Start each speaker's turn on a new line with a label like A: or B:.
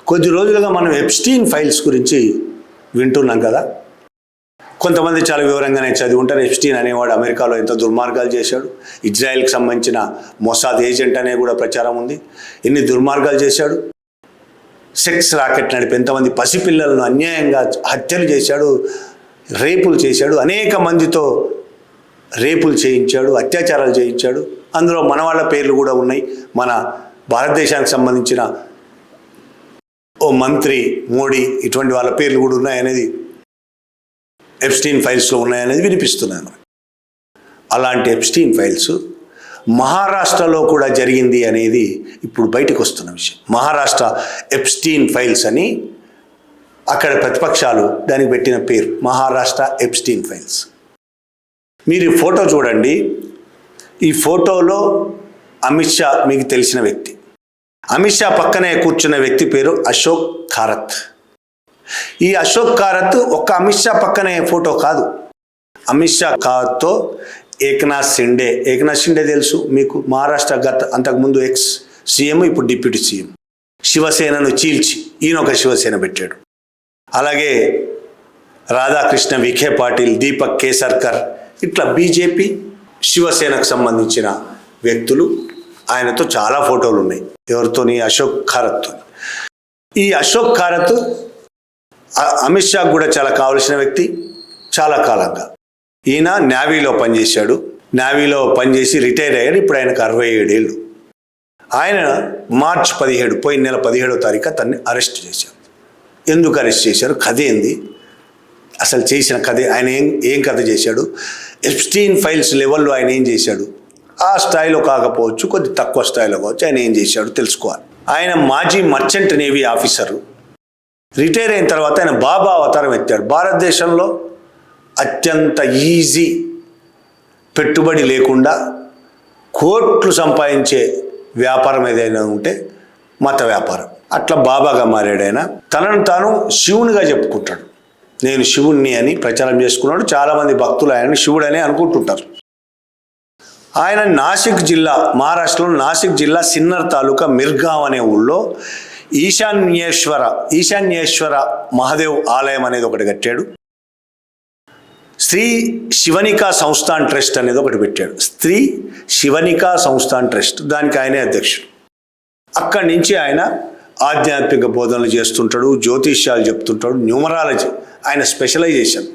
A: కొద్ది రోజులుగా మనం ఎప్స్టీన్ ఫైల్స్ గురించి వింటున్నాం కదా. కొంతమంది చాలా వివరంగానే చదివి ఉంటారు. ఎప్స్టీన్ అనేవాడు అమెరికాలో ఎంత దుర్మార్గాలు చేశాడు, ఇజ్రాయెల్కి సంబంధించిన మొసాద్ ఏజెంట్ అనే కూడా ప్రచారం ఉంది. ఎన్ని దుర్మార్గాలు చేశాడు, సెక్స్ రాకెట్ నడిపి ఎంతమంది పసిపిల్లలను అన్యాయంగా హత్యలు చేశాడు, రేపులు చేశాడు, అనేక మందితో రేపులు చేయించాడు, అత్యాచారాలు చేయించాడు. అందులో మన వాళ్ళ పేర్లు కూడా ఉన్నాయి. మన భారతదేశానికి సంబంధించిన ఓ మంత్రి, మోడీ, ఇటువంటి వాళ్ళ పేర్లు కూడా ఉన్నాయనేది ఎప్స్టీన్ ఫైల్స్లో ఉన్నాయనేది వినిపిస్తున్నాను. అలాంటి ఎప్స్టీన్ ఫైల్స్ మహారాష్ట్రలో కూడా జరిగింది అనేది ఇప్పుడు బయటకు వస్తున్న విషయం. మహారాష్ట్ర ఎప్స్టీన్ ఫైల్స్ అని అక్కడ ప్రతిపక్షాలు దానికి పెట్టిన పేరు, మహారాష్ట్ర ఎప్స్టీన్ ఫైల్స్. మీరు ఈ ఫోటో చూడండి. ఈ ఫోటోలో అమిత్ షా మీకు తెలిసిన వ్యక్తి. అమిత్ షా పక్కనే కూర్చున్న వ్యక్తి పేరు అశోక్ కారత్. ఈ అశోక్ కారత్ ఒక్క అమిత్ షా పక్కనే ఫోటో కాదు. అమిత్ షా కారత్తో ఏక్నాథ్ షిండే తెలుసు మీకు, మహారాష్ట్ర అంతకుముందు ఎక్స్ సీఎం, ఇప్పుడు డిప్యూటీ సీఎం. శివసేనను చీల్చి ఈయన ఒక శివసేన పెట్టాడు. అలాగే రాధాకృష్ణ విఖే పాటిల్, దీపక్ కేసర్కర్, ఇట్లా బీజేపీ శివసేనకు సంబంధించిన వ్యక్తులు ఆయనతో చాలా ఫోటోలు ఉన్నాయి. ఎవరితోని? అశోక్ కారత్తో. ఈ అశోక్ కారత్ అమిత్ షాకు కూడా చాలా కావలసిన వ్యక్తి చాలా కాలంగా. ఈయన నేవీలో పనిచేశాడు. నేవీలో పనిచేసి రిటైర్ అయ్యాడు. ఇప్పుడు ఆయనకు 67 ఏళ్ళు. ఆయన మార్చి 17, పోయిన నెల 17వ తారీఖు అతన్ని అరెస్ట్ చేశారు. ఎందుకు అరెస్ట్ చేశారు, కథ ఏంది, అసలు చేసిన కథ, ఆయన ఏం కథ చేశాడు, ఎప్స్టీన్ ఫైల్స్ లెవెల్లో ఆయన ఏం చేశాడు, ఆ స్థాయిలో కాకపోవచ్చు, కొద్ది తక్కువ స్థాయిలో కావచ్చు, ఆయన ఏం చేశాడు తెలుసుకోవాలి. ఆయన మాజీ మర్చెంట్ నేవీ ఆఫీసరు. రిటైర్ అయిన తర్వాత ఆయన బాబా అవతారం ఎత్తాడు. భారతదేశంలో అత్యంత ఈజీ, పెట్టుబడి లేకుండా కోట్లు సంపాదించే వ్యాపారం ఏదైనా ఉంటే మత వ్యాపారం. అట్లా బాబాగా మారాడు ఆయన. తనను తాను శివునిగా చెప్పుకుంటాడు. నేను శివుణ్ణి అని ప్రచారం చేసుకున్నాడు. చాలామంది భక్తులు ఆయన శివుడని అనుకుంటుంటారు. ఆయన నాసిక్ జిల్లా, మహారాష్ట్రలో నాసిక్ జిల్లా సిన్నర్ తాలూకా మిర్గావ్ అనే ఊళ్ళో ఈశాన్యేశ్వర మహాదేవ్ ఆలయం అనేది ఒకటి కట్టాడు. స్త్రీ శివనికా సంస్థాన్ ట్రస్ట్ అనేది ఒకటి పెట్టాడు. స్త్రీ శివనికా సంస్థాన్ ట్రస్ట్, దానికి ఆయనే అధ్యక్షుడు. అక్కడి నుంచి ఆయన ఆధ్యాత్మిక బోధనలు చేస్తుంటాడు, జ్యోతిష్యాలు చెప్తుంటాడు, న్యూమరాలజీ ఆయన స్పెషలైజేషన్.